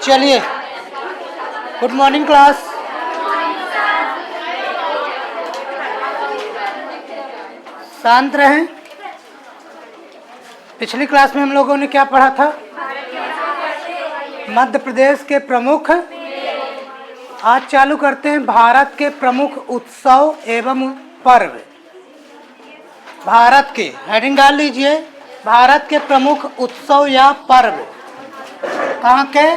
चलिए, good morning class. शांत रहें। पिछली क्लास में हम लोगों ने क्या पढ़ा था? मध्य प्रदेश के प्रमुख। आज चालू करते हैं भारत के प्रमुख उत्सव एवं पर्व। भारत के हेडिंग डाल लीजिए, भारत के प्रमुख उत्सव या पर्व। कहाँ के?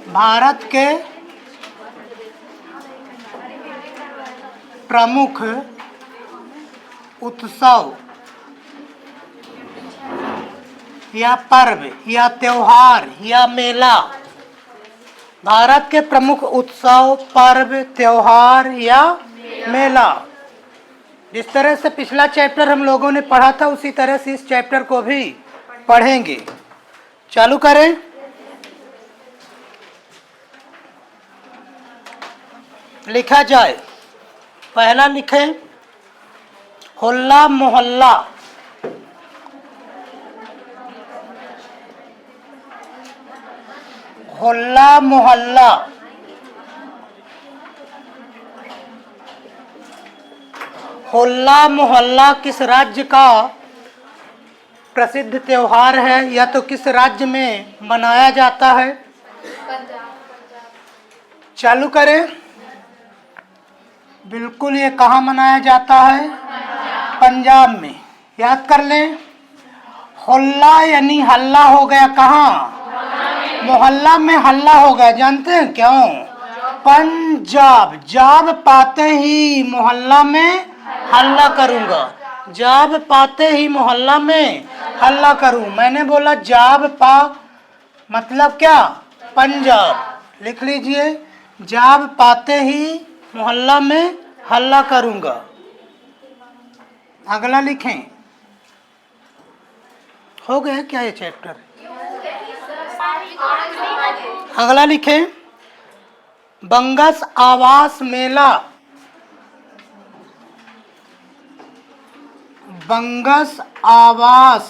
भारत के प्रमुख उत्सव या पर्व या त्योहार या मेला। भारत के प्रमुख उत्सव, पर्व, त्योहार या मेला। जिस तरह से पिछला चैप्टर हम लोगों ने पढ़ा था उसी तरह से इस चैप्टर को भी पढ़ेंगे। चालू करें। लिखा जाए। पहला लिखें होला मोहल्ला। होला मोहल्ला। होला मोहल्ला किस राज्य का प्रसिद्ध त्योहार है या तो किस राज्य में मनाया जाता है? चालू करें। बिल्कुल, ये कहाँ मनाया जाता है? पंजाब में। याद कर लें, होला यानी हल्ला हो गया। कहाँ? मोहल्ला में हल्ला हो गया। जानते हैं क्यों? पंजाब। जाब पाते ही मोहल्ला में हल्ला करूंगा। जाब पाते ही मोहल्ला में हल्ला करूं। मैंने बोला जाब पा मतलब क्या? पंजाब। लिख लीजिए, जाब पाते ही मोहल्ला में हल्ला करूंगा। अगला लिखें। हो गया क्या ये चैप्टर? अगला लिखें बंगस आवास मेला। बंगस आवास।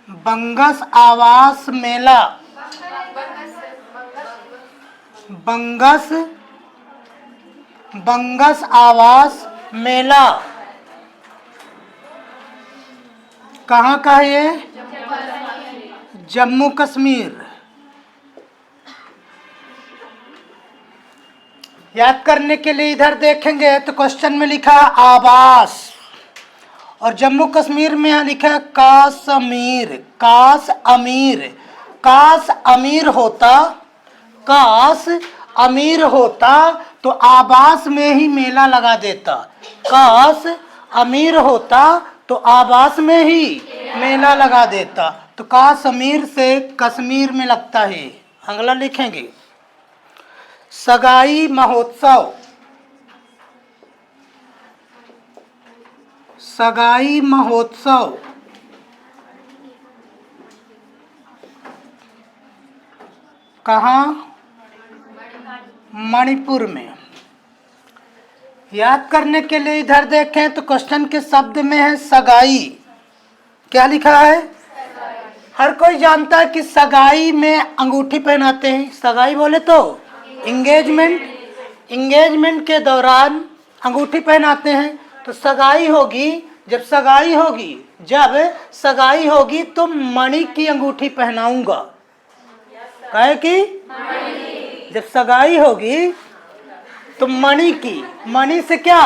बंगस आवास मेला। बंगस आवास मेला कहाँ का है ये? जम्मू कश्मीर। याद करने के लिए इधर देखेंगे तो क्वेश्चन में लिखा है आवास और जम्मू कश्मीर में यहाँ लिखा है काश्मीर। काश अमीर। काश अमीर होता, काश अमीर होता तो आवास में ही मेला लगा देता। काश अमीर होता तो आवास में ही मेला लगा देता। तो काश्मीर से कश्मीर में लगता है। अगला लिखेंगे सगाई महोत्सव। सगाई महोत्सव कहाँ? मणिपुर में। याद करने के लिए इधर देखें तो क्वेश्चन के शब्द में है सगाई। क्या लिखा है? हर कोई जानता है कि सगाई में अंगूठी पहनाते हैं। सगाई बोले तो इंगेजमेंट। इंगेजमेंट के दौरान अंगूठी पहनाते हैं। तो सगाई होगी, जब सगाई होगी, जब सगाई होगी तो मणि की अंगूठी पहनाऊंगा। कहे कि जब सगाई होगी तो मणि की। मणि से क्या?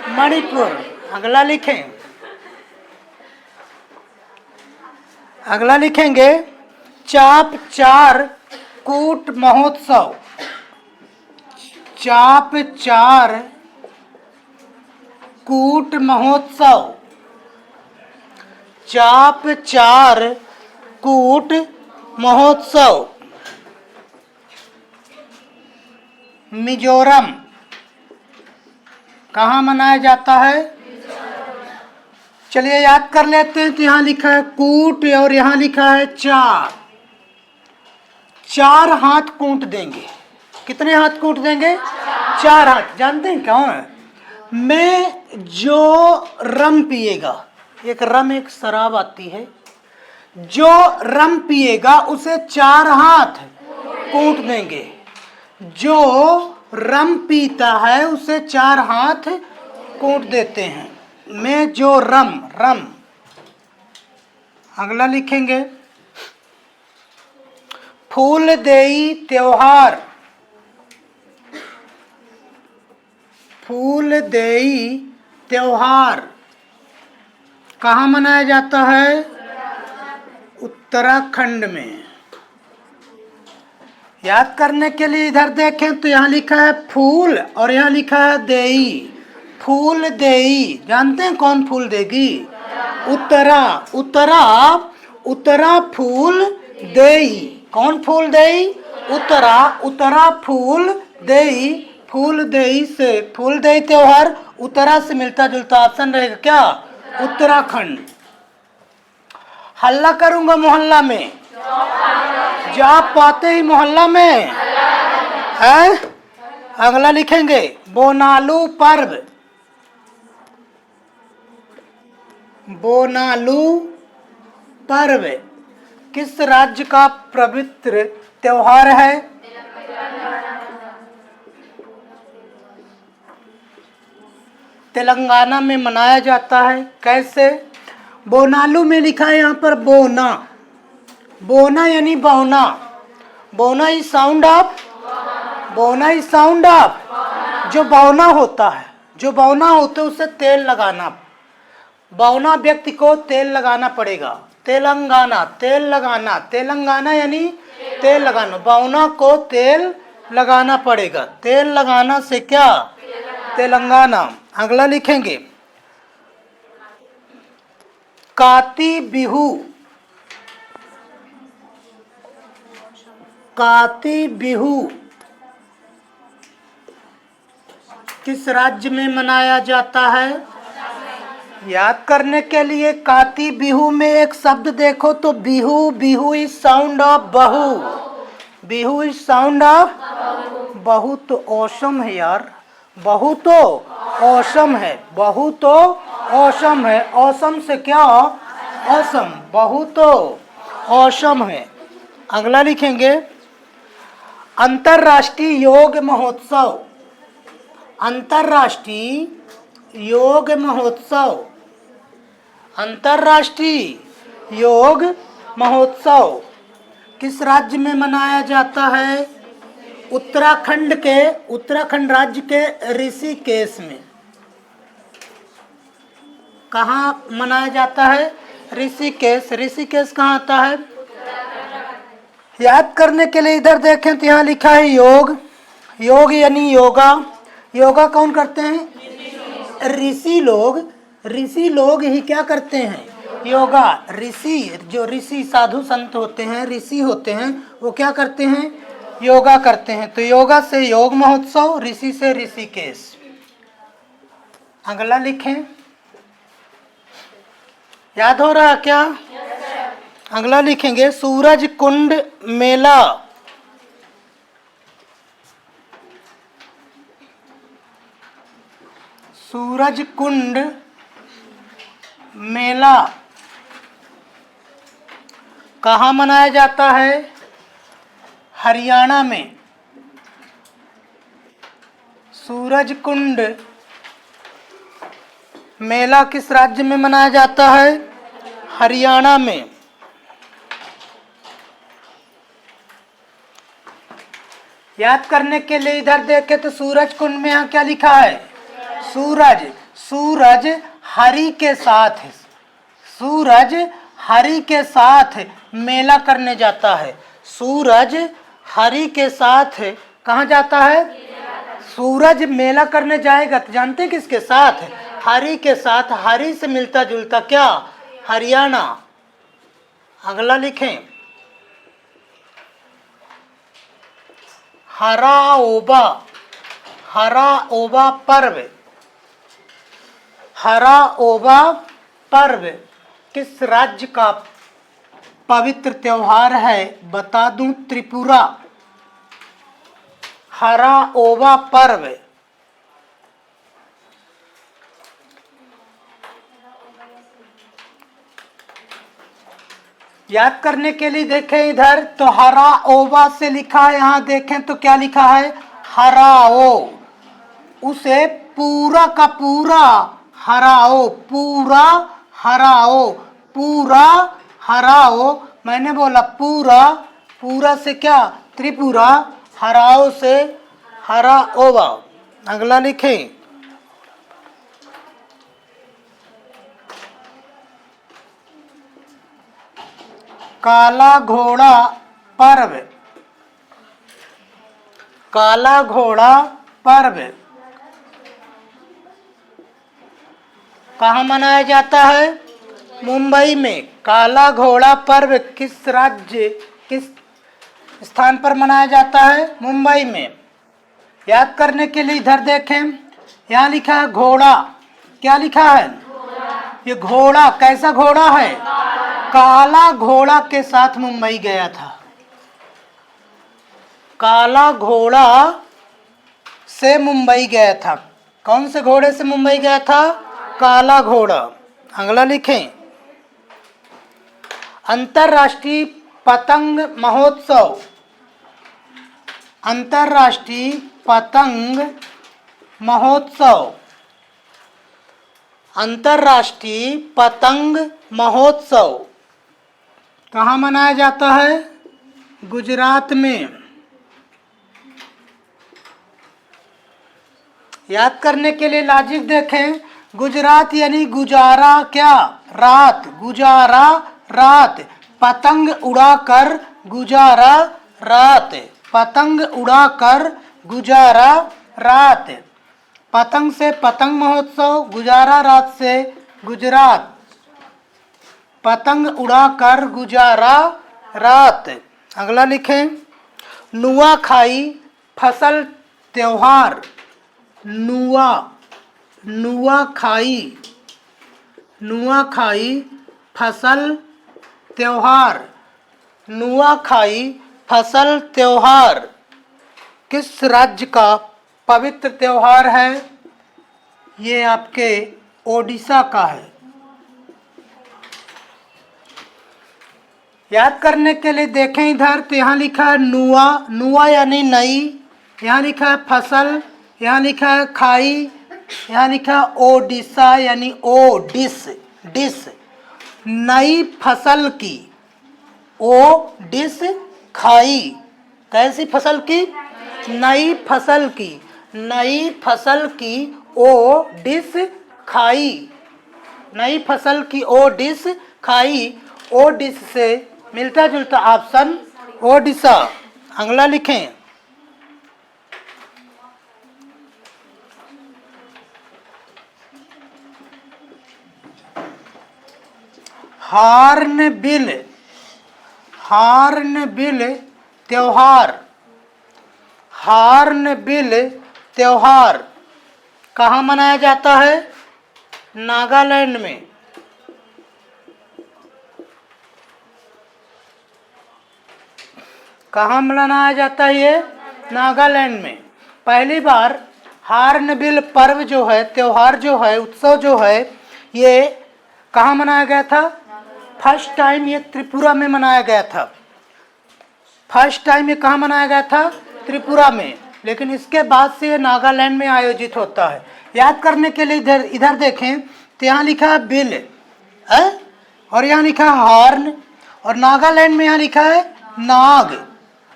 मणिपुर। अगला लिखें। अगला लिखेंगे चाप चार कूट महोत्सव। चाप चार कूट महोत्सव। चाप चार कूट महोत्सव मिजोरम। कहाँ मनाया जाता है? चलिए याद कर लेते हैं। तो यहाँ लिखा है कूट और यहाँ लिखा है चार। चार हाथ कूट देंगे। कितने हाथ कूट देंगे? चार हाथ। जानते हैं क्यों है? में जो रम पिएगा, एक रम एक शराब आती है, जो रम पिएगा उसे 4 हाथ कूट देंगे। जो रम पीता है उसे 4 हाथ कूट देते हैं। में जो रम, रम। अगला लिखेंगे फूल देई त्योहार। फूल देई त्योहार कहाँ मनाया जाता है? उत्तराखंड में। याद करने के लिए इधर देखें तो यहाँ लिखा है फूल और यहाँ लिखा है देई। फूल देई जानते हैं कौन फूल देगी? उत्तरा। उत्तरा, उत्तरा फूल देई। कौन फूल देई? उत्तरा। उत्तरा फूल देई। फूल देई से, फूल देई त्योहार उत्तरा से मिलता जुलता ऑप्शन रहेगा क्या? उत्तराखंड। हल्ला करूंगा मोहल्ला में, जा पाते ही मोहल्ला में है। अगला लिखेंगे बोनालू पर्व। बोनालू पर्व किस राज्य का पवित्र त्योहार है? तेलंगाना में मनाया जाता है। कैसे? बोनालू में लिखा है यहाँ पर बोना। बोना यानी बौना। बोना इज साउंड ऑफ, बोना इज साउंड ऑफ। जो बौना होता है, जो बौना होता है उसे तेल लगाना। बौना व्यक्ति को तेल लगाना पड़ेगा। तेलंगाना, तेल लगाना। तेलंगाना यानी तेल लगाना। बौना को तेल लगाना पड़ेगा। तेल लगाना से क्या? तेलंगाना। अगला लिखेंगे काती बिहू। काती बिहू किस राज्य में मनाया जाता है? याद करने के लिए काती बिहू में एक शब्द देखो तो Bihu. Bihu is sound of बहू। बिहू इज साउंड ऑफ बहू। तो औसम है यार, बहू तो औसम है। बहू तो औसम है। औसम से क्या? औसम। बहू तो औसम है। अगला लिखेंगे अंतर्राष्ट्रीय योग महोत्सव। अंतर्राष्ट्रीय योग महोत्सव। अंतर्राष्ट्रीय योग महोत्सव किस राज्य में मनाया जाता है? उत्तराखंड के, उत्तराखंड राज्य के ऋषिकेश में। कहाँ मनाया जाता है? ऋषिकेश। ऋषिकेश कहाँ आता है? याद करने के लिए इधर देखें तो यहाँ लिखा है योग। योग यानी योगा। योगा कौन करते हैं? ऋषि लोग। ऋषि लोग ही क्या करते हैं? योगा। ऋषि, जो ऋषि साधु संत होते हैं, ऋषि होते हैं, वो क्या करते हैं? योगा करते हैं। तो योगा से योग महोत्सव, ऋषि से ऋषिकेश। अगला लिखें। याद हो रहा क्या? अगला लिखेंगे सूरज कुंड मेला। सूरज कुंड मेला कहाँ मनाया जाता है? हरियाणा में। सूरज कुंड मेला किस राज्य में मनाया जाता है? हरियाणा में। याद करने के लिए इधर देखें तो सूरज कुंड में यहाँ क्या लिखा है? सूरज। सूरज हरि के साथ है। सूरज हरि के साथ मेला करने जाता है। सूरज हरि के साथ कहाँ जाता है? सूरज मेला करने जाएगा तो जानते हैं किसके साथ? हरि के साथ। हरि से मिलता जुलता क्या? हरियाणा। अगला लिखें हरा ओबा। हरा ओबा पर्व। हरा ओबा पर्व किस राज्य का पवित्र त्योहार है? बता दूं, त्रिपुरा। हरा ओबा पर्व याद करने के लिए देखें इधर तो हरा ओवा से लिखा है, यहाँ देखें तो क्या लिखा है हराओ। उसे पूरा का पूरा हराओ, पूरा हराओ, पूरा हराओ। मैंने बोला पूरा, पूरा से क्या त्रिपुरा, हराओ से हरा ओवा। अगला लिखें काला घोड़ा पर्व, काला घोड़ा पर्व कहाँ मनाया जाता है? मुंबई में। काला घोड़ा पर्व किस राज्य, किस स्थान पर मनाया जाता है? मुंबई में। याद करने के लिए इधर देखें, यहाँ लिखा है घोड़ा। क्या लिखा है? ये घोड़ा कैसा घोड़ा है? काला घोड़ा के साथ मुंबई गया था। काला घोड़ा से मुंबई गया था। कौन से घोड़े से मुंबई गया था? काला घोड़ा। अगला लिखें अंतर्राष्ट्रीय पतंग महोत्सव, अंतर्राष्ट्रीय पतंग महोत्सव, अंतर्राष्ट्रीय पतंग महोत्सव कहाँ मनाया जाता है? गुजरात में। याद करने के लिए लॉजिक देखें, गुजरात यानी गुजारा क्या? रात, गुजारा रात, पतंग उड़ाकर गुजारा रात, पतंग उड़ाकर गुजारा रात। पतंग से पतंग महोत्सव, गुजारा रात से गुजरात, पतंग उड़ाकर गुजारा रात। अगला लिखें नुआखाई फसल त्योहार, नुआखाई, नुआखाई फसल त्योहार, नुआखाई फसल त्योहार किस राज्य का पवित्र त्योहार है? ये आपके ओडिशा का है। याद करने के लिए देखें इधर तो यहाँ लिखा है नुआ, नुआ यानी नई, यहाँ लिखा है फसल, यहाँ लिखा है खाई, यहाँ लिखा है ओडिशा यानी ओ डिस, डिस नई फसल की, ओ डिस खाई। कैसी फसल की? नई फसल की, नई फसल की ओ डिस खाई, नई फसल की ओ डिस खाई। ओ डिस से मिलता जुलता ऑप्शन ओडिशा। अगला लिखें हार्नबिल, हार्नबिल त्योहार, हार्नबिल त्योहार कहाँ मनाया जाता है? नागालैंड में। कहाँ मनाया जाता है ये? नागालैंड में। पहली बार हार्नबिल पर्व जो है, त्योहार जो है, उत्सव जो है, ये कहाँ मनाया गया था? फर्स्ट टाइम ये त्रिपुरा में मनाया गया था। फर्स्ट टाइम ये कहाँ मनाया गया था? त्रिपुरा में। लेकिन इसके बाद से ये नागालैंड में आयोजित होता है। याद करने के लिए इधर इधर देखें तो यहाँ लिखा है बिल है और यहाँ लिखा है हॉर्न, और नागालैंड में यहाँ लिखा है नाग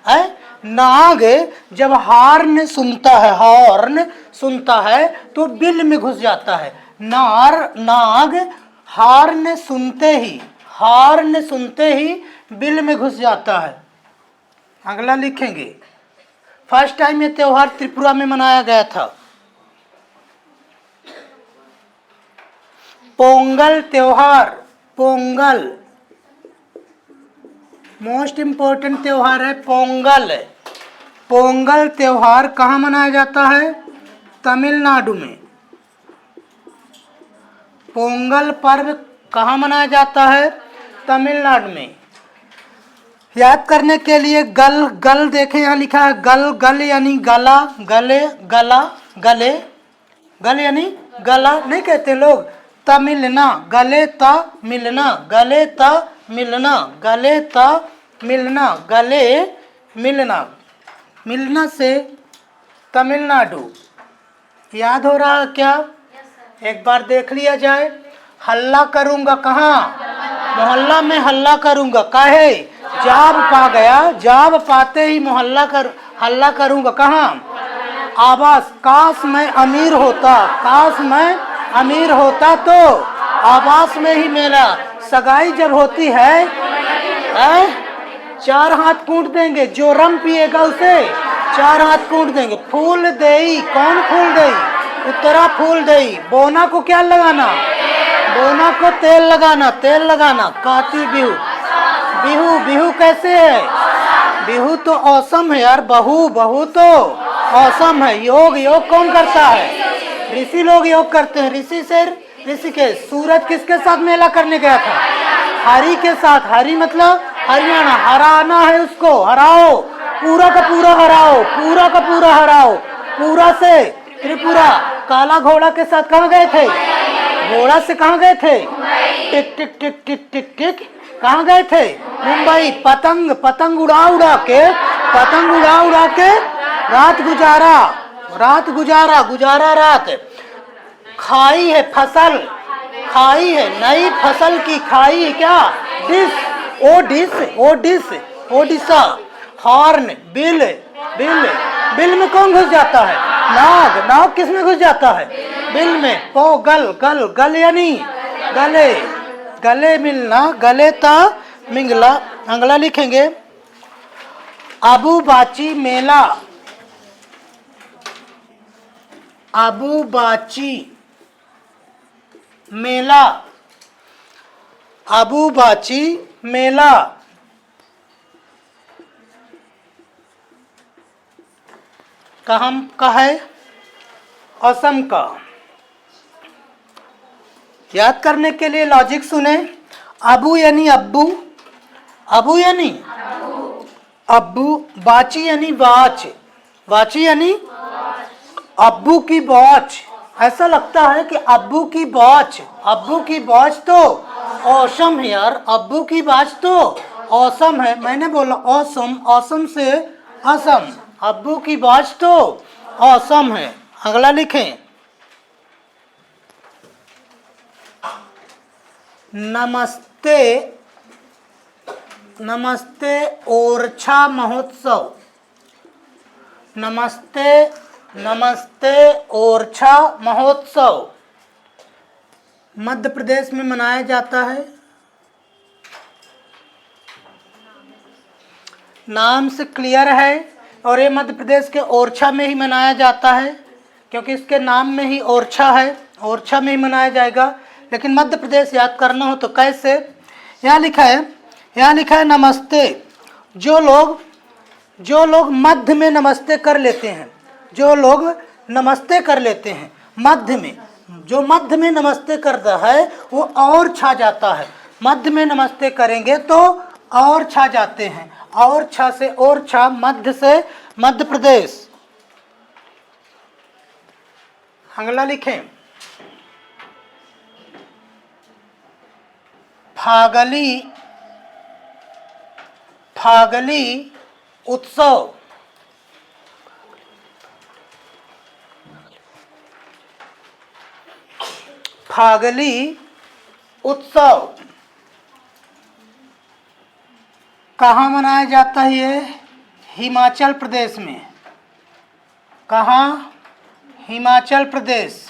है। नाग जब हॉर्न सुनता है, हॉर्न सुनता है तो बिल में घुस जाता है। नाग हॉर्न सुनते ही, हॉर्न सुनते ही बिल में घुस जाता है। अगला लिखेंगे फर्स्ट टाइम ये त्योहार त्रिपुरा में मनाया गया था। पोंगल त्योहार, पोंगल मोस्ट इम्पोर्टेंट त्योहार है पोंगल। पोंगल त्योहार कहाँ मनाया जाता है? तमिलनाडु में। पोंगल पर्व कहाँ मनाया जाता है? तमिलनाडु में। याद करने के लिए गल, गल देखें यहाँ लिखा है गल, गल यानी गला, गले, गला, गले, गल यानी गला नहीं कहते लोग, ता मिलना, गले ता मिलना, गले ता मिलना, गले ता मिलना, गले मिलना, मिलना से तमिलनाडु। याद हो रहा है क्या? एक बार देख लिया जाए। हल्ला करूंगा कहाँ? मोहल्ला में हल्ला करूंगा। काहे? जाब पा गया, जाब पाते ही मोहल्ला कर हल्ला करूंगा। कहाँ? आवास। काश मैं अमीर होता, काश मैं अमीर होता तो आवास में ही मेरा। सगाई जब होती है, चार हाथ कूट देंगे, जो रम पिएगा उसे चार हाथ कूट देंगे। फूल देई, कौन फूल देई? उत्तरा फूल देई। बोना को क्या लगाना? बोना को तेल लगाना, तेल लगाना। काती बिहू, बिहू, बिहू कैसे है? बिहू तो औसम है यार। बहू, बहू तो औसम है। योग, योग कौन करता है? ऋषि लोग योग करते हैं। ऋषि से ऋषिकेश। सूरज किसके साथ मेला करने गया था? हरि के साथ। हरि मतलब हरियाणा। हराना है उसको, हराओ, पूरा का पूरा हराओ, पूरा का पूरा हराओ। पूरा से त्रिपुरा। काला घोड़ा के साथ कहाँ गए थे? घोड़ा से कहाँ गए थे? टिक टिक टिक टिक टिक टिक। कहाँ गए थे? मुंबई। पतंग, पतंग उड़ा उड़ा के, पतंग उड़ा उड़ा के रात गुजारा, रात गुजारा, गुजारा रात। खाई है फसल, खाई है नई फसल की खाई है क्या? डिश, ओ डिश, ओ dish, Odisha. Horn, bill, bill, bill में कौन घुस जाता है? नाग, नाग किस में घुस जाता है? बिल में। पो, गल, गल, गल यानी गले, गले मिलना, गले ता मिंगला। अंगला लिखेंगे। अबू बाची मेला, अबू बाची मेला, अबू बाची मेला। कहाँ का है? असम का। याद करने के लिए लॉजिक सुने। अबू यानी अब्बू, अबू यानी अब्बू। बाची यानी वाच, वाची यानी अब्बू की वॉच। ऐसा लगता है कि अब्बू की वॉच, अब्बू की वॉच तो औसम है यार। अब्बू की वॉच तो औसम है। मैंने बोला औसम, औसम से असम। अब्बू की वॉच तो औसम है। अगला लिखें। नमस्ते, नमस्ते ओरछा महोत्सव, नमस्ते, नमस्ते ओरछा महोत्सव मध्य प्रदेश में मनाया जाता है। नाम से क्लियर है। और ये मध्य प्रदेश के ओरछा में ही मनाया जाता है, क्योंकि इसके नाम में ही ओरछा है। ओरछा में ही मनाया जाएगा। लेकिन मध्य प्रदेश याद करना हो तो कैसे? यहाँ लिखा है, यहाँ लिखा है नमस्ते। जो लोग मध्य में नमस्ते कर लेते हैं, जो लोग नमस्ते कर लेते हैं मध्य में, जो मध्य में नमस्ते करता है वो और छा जाता है। मध्य में नमस्ते करेंगे तो और छा जाते हैं। और छा से और छा, मध्य से मध्य प्रदेश। अगला लिखें। फागली, फागली उत्सव, फागली उत्सव कहाँ मनाया जाता है? ये हिमाचल प्रदेश में। कहाँ? हिमाचल प्रदेश।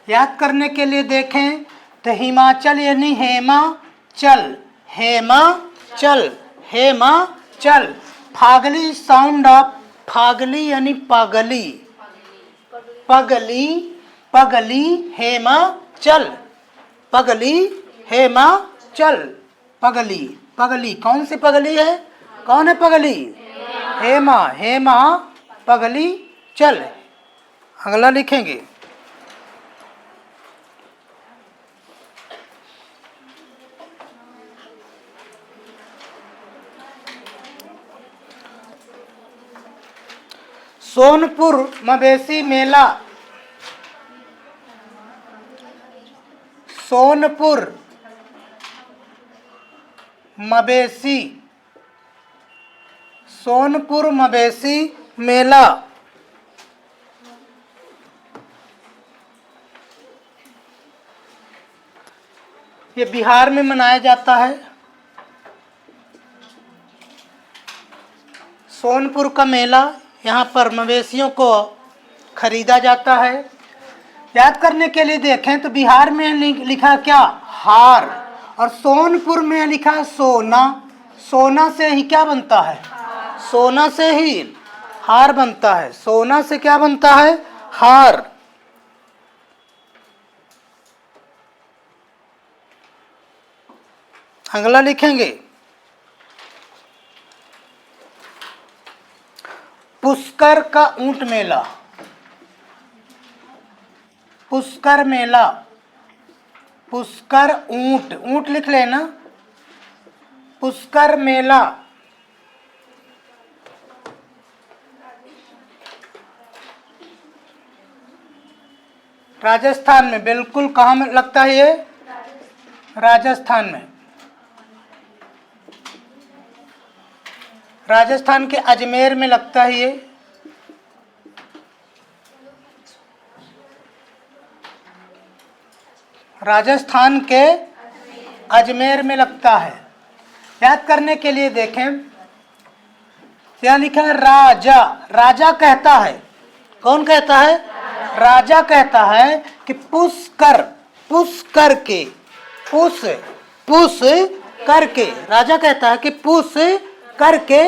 याद करने के लिए देखें तो हिमाचल यानी हेमाचल, हेमाचल, हेमाचल। फागली साउंड ऑफ फागली यानी पगली, पगली, पगली हेमाचल, पगली हेमाचल। पगली, पगली कौन सी पगली है? कौन है पगली? हेमा, हेमा पगली चल। अगला लिखेंगे। सोनपुर मवेशी मेला, सोनपुर मवेशी, सोनपुर मवेशी मेला। ये बिहार में मनाया जाता है। सोनपुर का मेला, यहाँ पर मवेशियों को खरीदा जाता है। याद करने के लिए देखें तो बिहार में लिखा क्या, हार, और सोनपुर में लिखा सोना। सोना से ही क्या बनता है, सोना से ही हार बनता है। सोना से क्या बनता है, हार। अगला लिखेंगे पुष्कर का ऊंट मेला। पुष्कर मेला, पुष्कर ऊंट, ऊंट लिख लेना, पुष्कर मेला। राजस्थान में, बिल्कुल। कहाँ में लगता है ये, राजस्थान में। राजस्थान के अजमेर में लगता है ये। राजस्थान के अजमेर में लगता है। याद करने के लिए देखें, क्या लिखा है, राजा। राजा कहता है, कौन कहता है, राजा कहता है कि पुष्कर, पुष्कर के, पुष, पुष करके, राजा कहता है कि पुष करके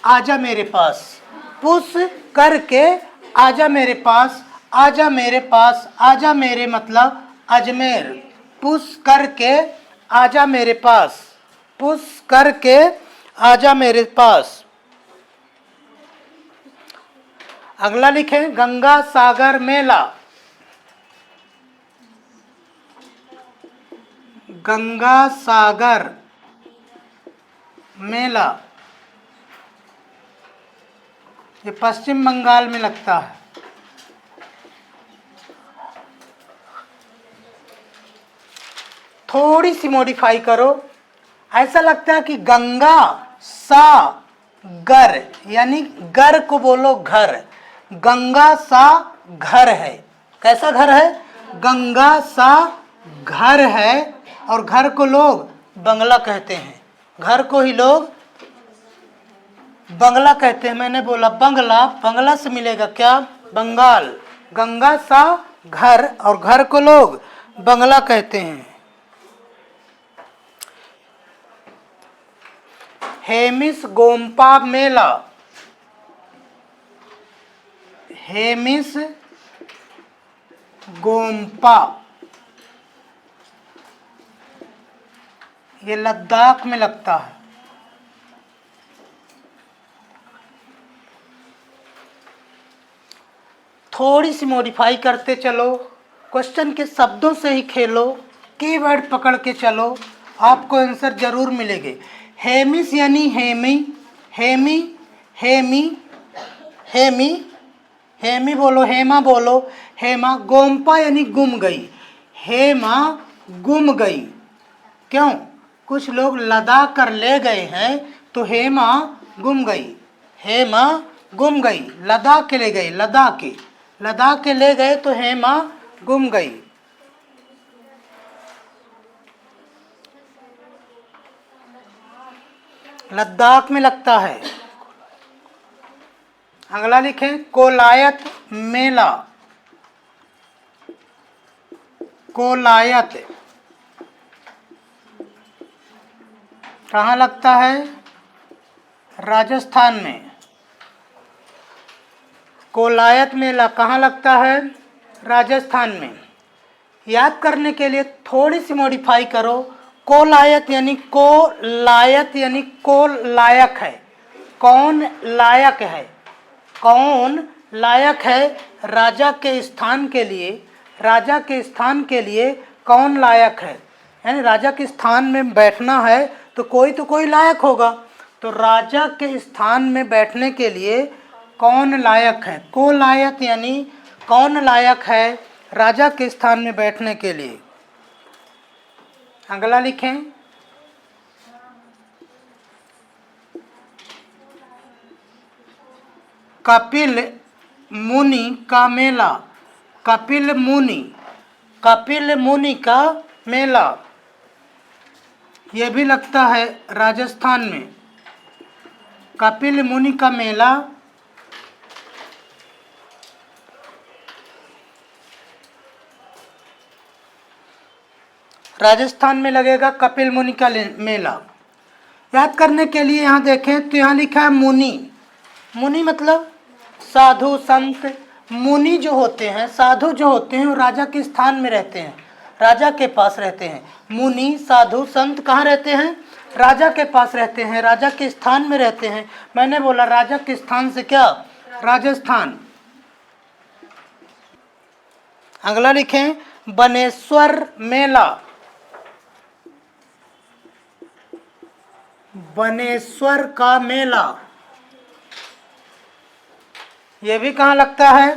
आजा मेरे पास। पुष करके आजा मेरे पास, आजा मेरे पास, आजा मेरे मतलब अजमेर। पुश करके आजा मेरे पास, पुश करके आजा मेरे पास। अगला लिखें गंगा सागर मेला। गंगा सागर मेला, ये पश्चिम बंगाल में लगता है। थोड़ी सी मॉडिफाई करो, ऐसा लगता है कि गंगा सागर, यानी घर को बोलो घर। गंगा सा घर है, कैसा घर है, गंगा सा घर है। और घर को लोग बंगला कहते हैं, घर को ही लोग बंगला कहते हैं। मैंने बोला बंगला, बंगला से मिलेगा क्या, बंगाल। गंगा सा घर, और घर को लोग बंगला कहते हैं। हेमिस गोम्पा मेला। हेमिस गोम्पा, ये लद्दाख में लगता है। थोड़ी सी मॉडिफाई करते चलो, क्वेश्चन के शब्दों से ही खेलो, कीवर्ड पकड़ के चलो, आपको आंसर जरूर मिलेंगे। हेमिस यानी हेमी, हेमी, हेमी, हेमी, हेमी बोलो, हेमा बोलो, हेमा। गोम्पा यानी गुम गई, हेमा गुम गई। क्यों, कुछ लोग लदा कर ले गए हैं, तो हेमा गुम गई, हेमा गुम गई। लदा के ले गए, लदा के ले गए, तो हेमा गुम गई। लद्दाख में लगता है। अगला लिखें कोलायत मेला। कोलायत कहाँ लगता है, राजस्थान में। कोलायत मेला कहाँ लगता है, राजस्थान में। याद करने के लिए थोड़ी सी मॉडिफाई करो, कोलायत यानी को लायत, यानी को लायक है, कौन लायक है, कौन लायक है। राजा के स्थान के लिए, राजा के स्थान के लिए कौन लायक है, यानी राजा के स्थान में बैठना है तो कोई लायक होगा। तो राजा के स्थान में बैठने के लिए कौन लायक है, को लायक यानी कौन लायक है राजा के स्थान में बैठने के लिए। अगला लिखें कपिल मुनि का मेला, कपिल मुनि का मेला, ये भी लगता है राजस्थान में। कपिल मुनि का मेला राजस्थान में लगेगा, कपिल मुनि का मेला। याद करने के लिए यहाँ देखें तो यहाँ लिखा है मुनि। मुनि मतलब साधु संत। मुनि जो होते हैं, साधु जो होते हैं, वो राजा के स्थान में रहते हैं, राजा के पास रहते हैं। मुनि साधु संत कहाँ रहते हैं? राजा के पास रहते हैं, राजा के स्थान में रहते हैं। मैंने बोला राजा के स्थान से क्या? राजस्थान। अगला लिखें बनेश्वर मेला, बनेश्वर का मेला, ये भी कहाँ लगता है?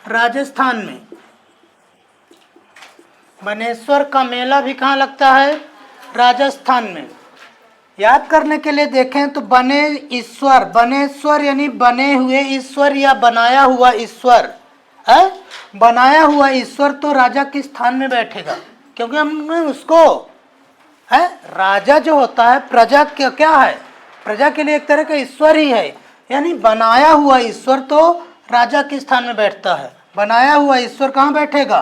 राजस्थान में। बनेश्वर का मेला भी कहाँ लगता है? राजस्थान में। याद करने के लिए देखें तो बने ईश्वर, बनेश्वर यानी बने हुए ईश्वर या बनाया हुआ ईश्वर है। बनाया हुआ ईश्वर तो राजा के स्थान में बैठेगा, क्योंकि हमने उसको है। राजा जो होता है प्रजा क्या है? प्रजा के लिए एक तरह का ईश्वर ही है, यानी बनाया हुआ ईश्वर तो राजा के स्थान में बैठता है। बनाया हुआ ईश्वर कहाँ बैठेगा?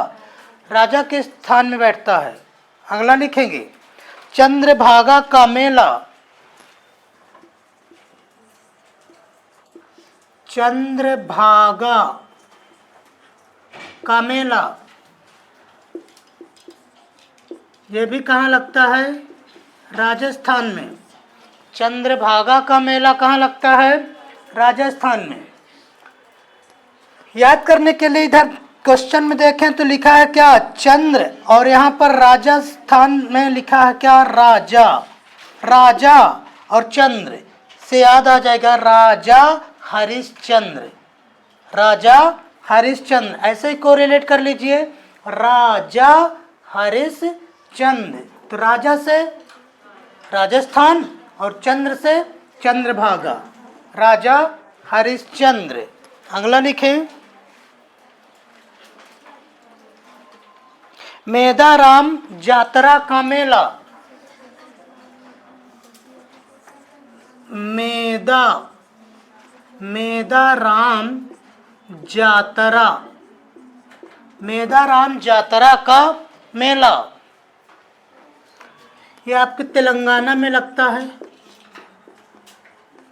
राजा के स्थान में बैठता है। अगला लिखेंगे चंद्रभागा का मेला, चंद्रभागा का मेला, ये भी कहाँ लगता है? राजस्थान में। चंद्रभागा का मेला कहाँ लगता है? राजस्थान में। याद करने के लिए इधर क्वेश्चन में देखें तो लिखा है क्या? चंद्र, और यहाँ पर राजस्थान में लिखा है क्या? राजा। राजा और चंद्र से याद आ जाएगा राजा हरिश्चंद्र, राजा हरिश्चंद्र। ऐसे ही कोरिलेट कर लीजिए, राजा हरिश्चंद्र। तो राजा से राजस्थान और चंद्र से चंद्रभागा, राजा हरिश्चंद्र। अगला लिखें मेदाराम जातरा का मेला, मेदाराम जातरा, मेदाराम जातरा का मेला, ये आपके तेलंगाना में लगता है।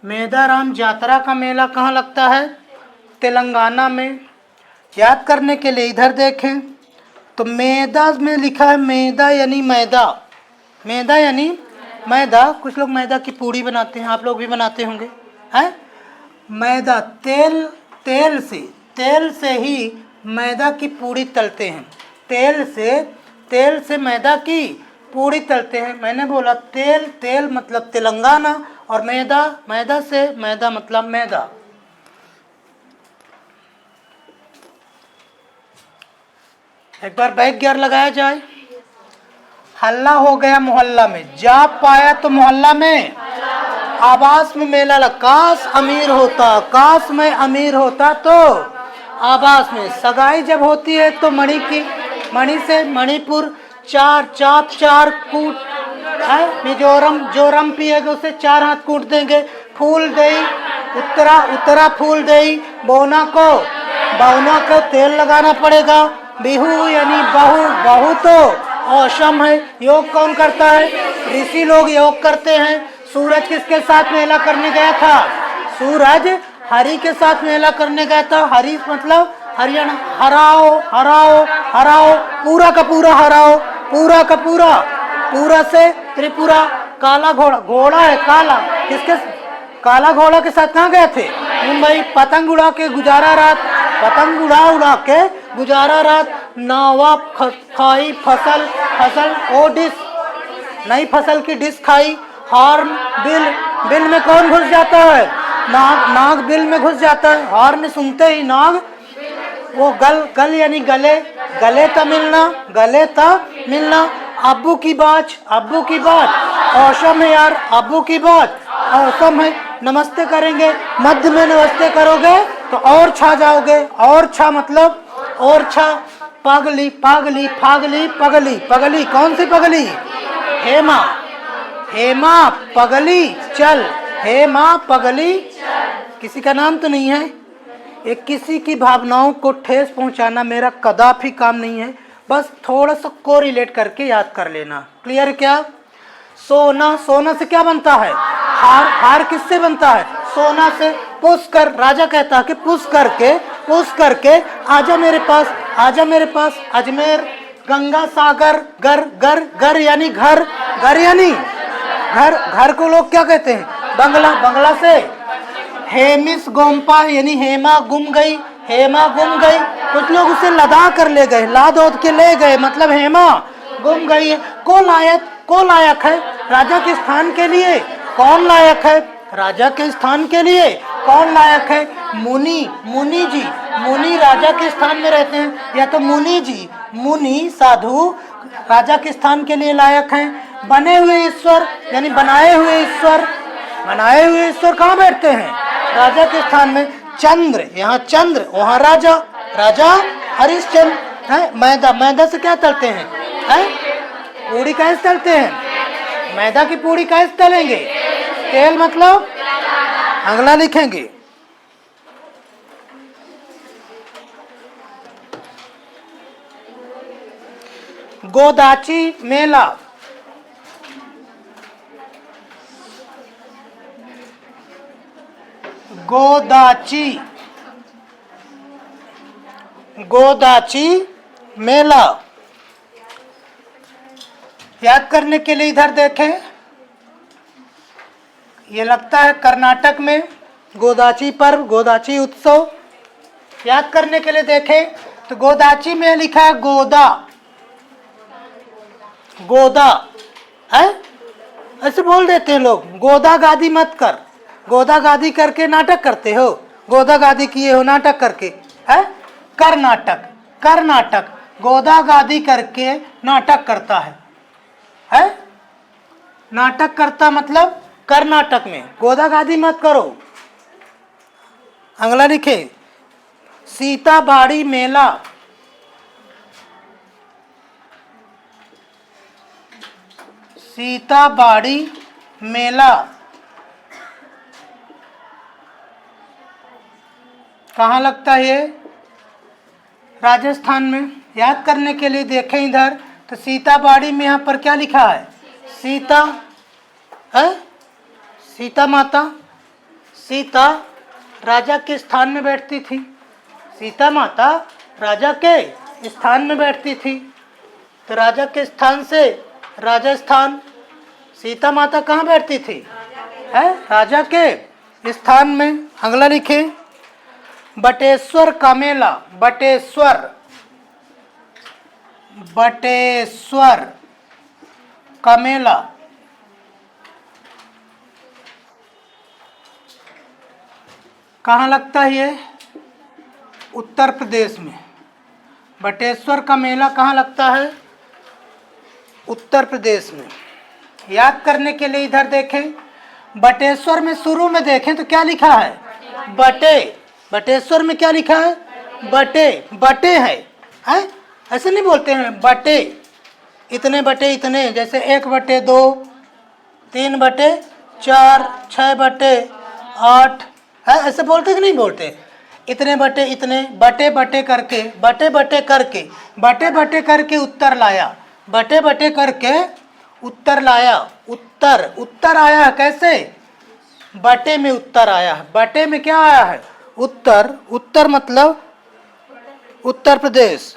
मेदाराम जातरा का मेला कहाँ लगता है? तेलंगाना में। याद करने के लिए इधर देखें तो मैदा में लिखा है मैदा यानी मैदा, मैदा यानी मैदा। कुछ लोग मैदा की पूड़ी बनाते हैं, आप लोग भी बनाते होंगे हैं। मैदा तेल से ही मैदा की पूड़ी तलते हैं, तेल से मैदा की पूड़ी तलते हैं। मैंने बोला तेल मतलब तेलंगाना, और मैदा से मैदा मतलब मैदा। एक बार बैक गियर लगाया जाए। हल्ला हो गया मोहल्ला में, जा पाया तो मोहल्ला में, आवास में मेला लगा। काश मैं अमीर होता तो आवास में। सगाई जब होती है तो मणि से मणिपुर, चार कूट है। मिजोरम जोरम पिएगा उसे 4 हाथ कूट देंगे। फूल दई उतरा फूल दई, बौना को तेल लगाना पड़ेगा। बिहू यानी बहू तो औसम है। योग कौन करता है? ऋषि लोग योग करते हैं। सूरज किसके साथ मेला करने गया था? सूरज हरि के साथ मेला करने गया था। हरि मतलब हरियाणा। हराओ पूरा का पूरा हराओ, पूरा से त्रिपुरा। काला घोड़ा है काला, किसके? काला घोड़ा के साथ कहाँ गए थे? मुंबई। पतंग उड़ा के गुजारा रात, नावा खाई फसल ओ डिश, नई फसल की डिश खाई। हॉर्न बिल में कौन घुस जाता है? नाग बिल में घुस जाता है। हॉर्न सुनते ही नाग, वो गल यानी गले ता मिलना। अब्बू की बात औसम है यार, अब्बू की बात औसम है। नमस्ते करेंगे, मध्य में नमस्ते करोगे तो और छा जाओगे। और छा मतलब और छा। पगली पगली फागली पगली, पगली कौन सी पगली? हेमा। हेमा पगली चल, हेमा पगली। किसी का नाम तो नहीं है। एक किसी की भावनाओं को ठेस पहुंचाना मेरा कदापि काम नहीं है। बस थोड़ा सा कोरिलेट करके याद कर लेना। क्लियर क्या? सोना, सोना से क्या बनता है? हार। हार किससे बनता है? सोना से। पुष्कर, राजा कहता है कि पुश करके आजा मेरे पास, आजा मेरे पास। अजमेर, गंगा सागर, घर घर घर यानी घर, घर यानी घर। घर को लोग क्या कहते हैं? बंगला, बंगला से। हेमिस गोम्पा यानी हेमा गुम गई, हेमा गुम गई। कुछ लोग उसे लदा कर ले गए, लाद ओद के ले गए, मतलब हेमा गुम गई है। को लायक, को लायक है राजा के स्थान के लिए। कौन लायक है? राजा के स्थान के लिए कौन लायक है? मुनि, मुनि जी। मुनि राजा के स्थान में रहते हैं, या तो मुनि जी, मुनि साधु राजा के स्थान के लिए लायक हैं। बने हुए ईश्वर यानी बनाए हुए ईश्वर, बनाए हुए ईश्वर कहाँ बैठते हैं? राजा के स्थान में। चंद्र, यहाँ चंद्र वहाँ राजा, राजा हरिश्चंद्र है। मैदा, मैदा से क्या तलते हैं? पूड़ी कैसे तलते हैं? मैदा की पूड़ी कैसे तलेंगे? तेल मतलब अगला लिखेंगे। गोदाची मेला, गोदाची, गोदाची मेला। याद करने के लिए इधर देखें, ये लगता है कर्नाटक में गोदाची पर्व, गोदाची उत्सव। याद करने के लिए देखें तो गोदाची में लिखा है गोदा, गोदा है, ऐसे बोल देते हैं लोग। गोदा गादी मत कर, गोदा गादी करके नाटक करते हो, गोदा गादी किए हो नाटक करके, है। कर्नाटक, कर्नाटक गोदा गादी करके नाटक करता है। नाटक करता मतलब कर्नाटक में। गोदा गादी मत करो। अगला लिखे सीताबाड़ी मेला, सीताबाड़ी मेला कहाँ लगता है? ये राजस्थान में। याद करने के लिए देखें इधर तो सीताबाड़ी में यहाँ पर क्या लिखा है? सीता है, सीता माता। सीता राजा के स्थान में बैठती थी, सीता माता राजा के स्थान में बैठती थी। तो राजा के स्थान से राजस्थान, सीता माता कहाँ बैठती थी? है राजा के स्थान में। अगला लिखे बटेश्वर का मेला, बटेश्वर, बटेश्वर का मेला कहाँ लगता है? ये उत्तर प्रदेश में। बटेश्वर का मेला कहाँ लगता है? उत्तर प्रदेश में। याद करने के लिए इधर देखें, बटेश्वर में शुरू में देखें तो क्या लिखा है? बटे। बटेश्वर में क्या लिखा है? बटे, बटे है। ऐसे नहीं बोलते हैं बटे, इतने बटे इतने, जैसे 1/2, 3/4, 6/8 है, ऐसे बोलते कि नहीं बोलते? इतने बटे इतने, बटे बटे करके, बटे बटे करके, बटे बटे करके उत्तर लाया, बटे बटे करके उत्तर लाया। उत्तर, उत्तर आया है कैसे? बटे में उत्तर आया है। बटे में क्या आया है? उत्तर। उत्तर मतलब उत्तर प्रदेश।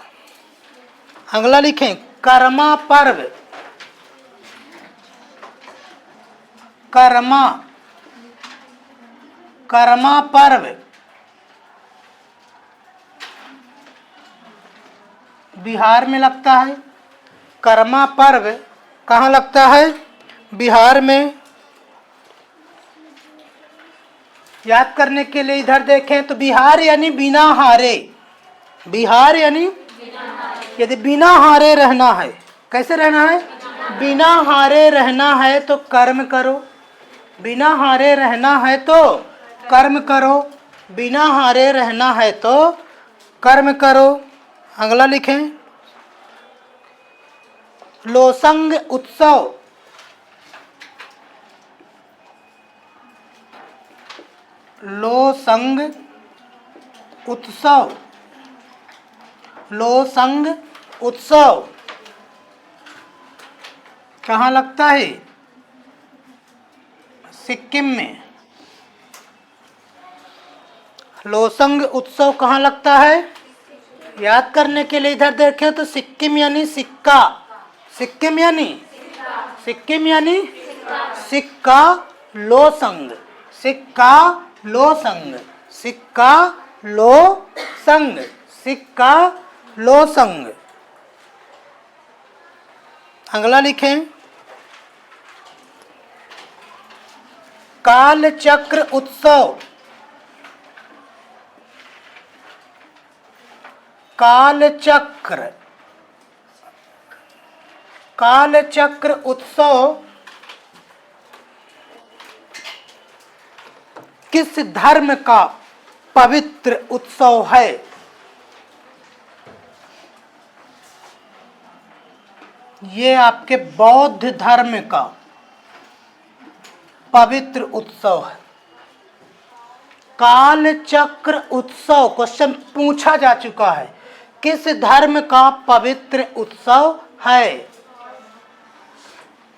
अगला लिखें कर्मा पर्व, कर्मा, कर्मा पर्व बिहार में लगता है। कर्मा पर्व कहाँ लगता है? बिहार में। याद करने के लिए इधर देखें तो बिहार यानी बिना हारे, बिहार यानी यदि बिना हारे रहना है, कैसे रहना है? बिना हारे रहना है तो कर्म करो, बिना हारे रहना है तो कर्म करो, बिना हारे रहना है तो कर्म करो। अगला लिखें, लोसंग उत्सव। लोसंग उत्सव, लोसंग उत्सव कहाँ लगता है? सिक्किम में। लोसंग उत्सव कहाँ लगता है? याद करने के लिए इधर देखें तो सिक्किम यानी सिक्का, सिक्किम यानी सिक्किम यानी सिक्का लोसंग, सिक्का लोसंग, सिक्का लोसंग, सिक्का लोसंग। अगला लिखें, काल चक्र उत्सव। काल चक्र, काल चक्र उत्सव किस धर्म का पवित्र उत्सव है? ये आपके बौद्ध धर्म का पवित्र उत्सव है। काल चक्र उत्सव क्वेश्चन पूछा जा चुका है, किस धर्म का पवित्र उत्सव है?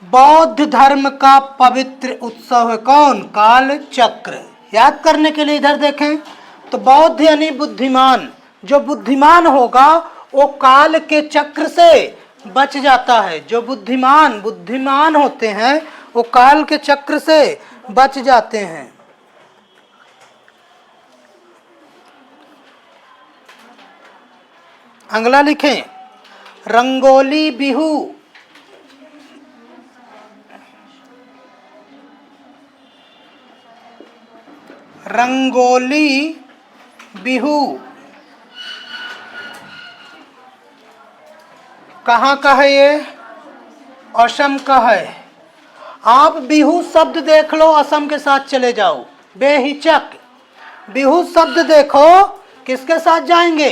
बौद्ध धर्म का पवित्र उत्सव है कौन? काल चक्र। याद करने के लिए इधर देखें तो बौद्ध यानी बुद्धिमान, जो बुद्धिमान होगा वो काल के चक्र से बच जाता है। जो बुद्धिमान होते हैं वो काल के चक्र से बच जाते हैं। अगला लिखें, रंगोली बिहू। रंगोली बिहू कहाँ का है? ये असम का है। आप बिहू शब्द देख लो, असम के साथ चले जाओ बेहिचक। बिहू शब्द देखो, किसके साथ जाएंगे?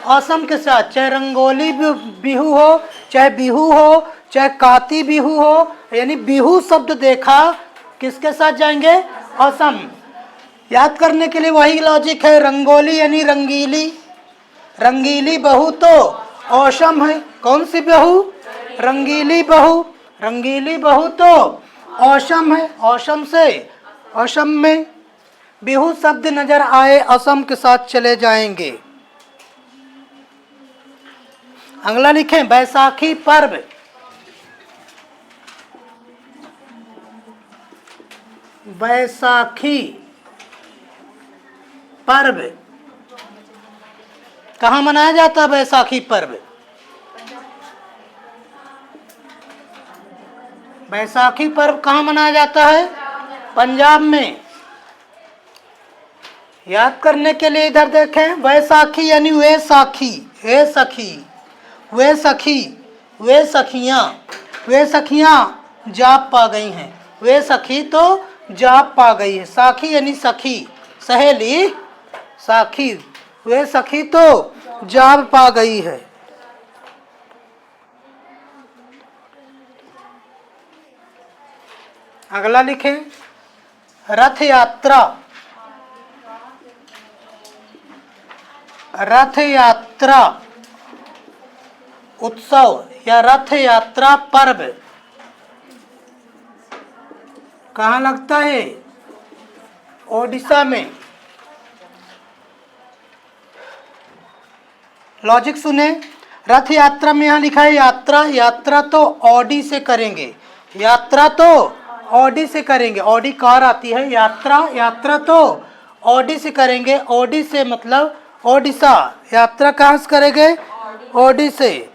असम के साथ। चाहे रंगोली बिहू हो, चाहे बिहू हो, चाहे काती बिहू हो, यानी बिहू शब्द देखा, किसके साथ जाएंगे? असम। याद करने के लिए वही लॉजिक है, रंगोली यानी रंगीली, रंगीली बहू तो असम है। कौन सी बहू? रंगीली बहू, रंगीली बहू तो असम है। असम से, असम में बिहू शब्द नजर आए असम के साथ चले जाएंगे। अगला लिखें, बैसाखी पर्व। बैसाखी पर्व कहाँ मनाया जाता है? बैसाखी पर्व बैसाखी पर्व कहाँ मनाया जाता है? पंजाब में। याद करने के लिए इधर देखें, बैसाखी यानी वे साखी, वे सखी, वे सखी, वे सखियाँ, वे सखियाँ जाप पा गई हैं। वे सखी तो जाप पा गई है। साखी यानी सखी, सहेली, साखी। वे सखी तो जाप पा गई है। अगला लिखें, रथ यात्रा। रथ यात्रा उत्सव या रथ यात्रा पर्व कहाँ लगता है? ओडिशा में। लॉजिक सुने, रथ यात्रा में यहाँ लिखा है यात्रा, यात्रा तो ऑडी से करेंगे, यात्रा तो ऑडी से करेंगे। ऑडी कार आती है, यात्रा, यात्रा तो ऑडी से करेंगे। ऑडी से मतलब ओडिशा। यात्रा कहाँ से करेंगे? ऑडी से।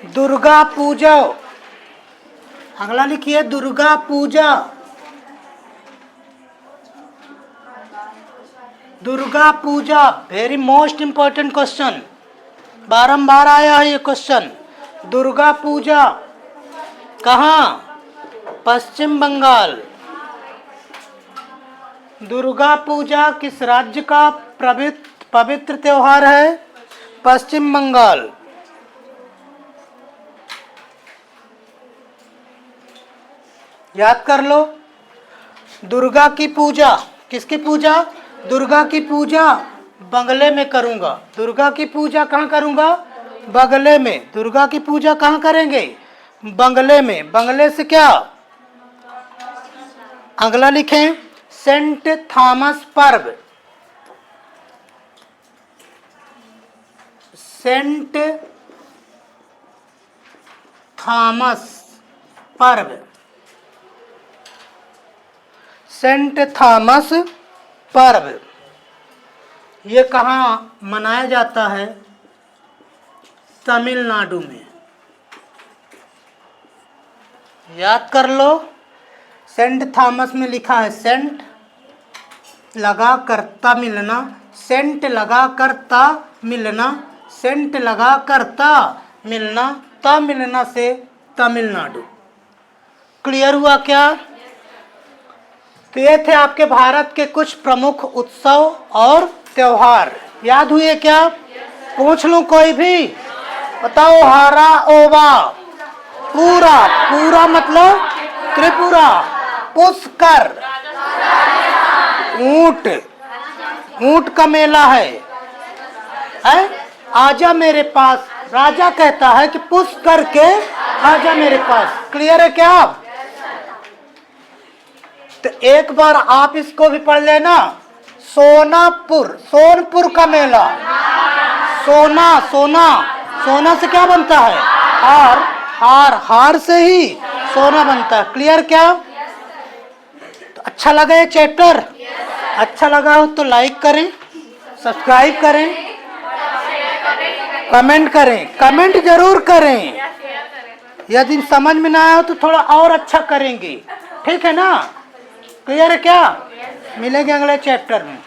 दुर्गा पूजा। अगला लिखिए, Durga Puja. Durga Puja, very most important question, बारंबार आया है ये क्वेश्चन। दुर्गा पूजा कहाँ? पश्चिम बंगाल। दुर्गा पूजा किस राज्य का पवित्र त्योहार है? पश्चिम बंगाल। याद कर लो। दुर्गा की पूजा, किसकी पूजा? दुर्गा की पूजा बंगले में करूंगा। दुर्गा की पूजा कहाँ करूंगा? बंगले में। दुर्गा की पूजा कहाँ करेंगे? बंगले में। बंगले से क्या? अगला लिखें, सेंट थॉमस पर्व। सेंट थॉमस पर्व। सेंट थॉमस पर्व ये कहाँ मनाया जाता है? तमिलनाडु में। याद कर लो। सेंट थॉमस में लिखा है सेंट लगा करता मिलना, सेंट लगा करता मिलना, सेंट लगा करता मिलना, ता मिलना से तमिलनाडु। क्लियर हुआ क्या? तो ये थे आपके भारत के कुछ प्रमुख उत्सव और त्योहार। याद हुए क्या? पूछ लूं कोई भी? बताओ। हारा ओवा, पूरा, पूरा मतलब त्रिपुरा। पुष्कर, ऊंट, ऊंट का मेला है? आजा मेरे पास, राजा कहता है कि पुष्कर के आजा मेरे पास। क्लियर है क्या? तो एक बार आप इसको भी पढ़ लेना। सोनापुर, सोनपुर का मेला। सोना, सोना, सोना से क्या बनता है? हार, हार, हार से ही सोना बनता है। क्लियर क्या? तो अच्छा लगा ये चैप्टर? अच्छा लगा हो तो लाइक करें, सब्सक्राइब करें, कमेंट करें। कमेंट जरूर करें। यदि समझ में ना आया तो थोड़ा और अच्छा करेंगे। ठीक है ना? क्लियर है क्या? मिलेंगे अगले चैप्टर में।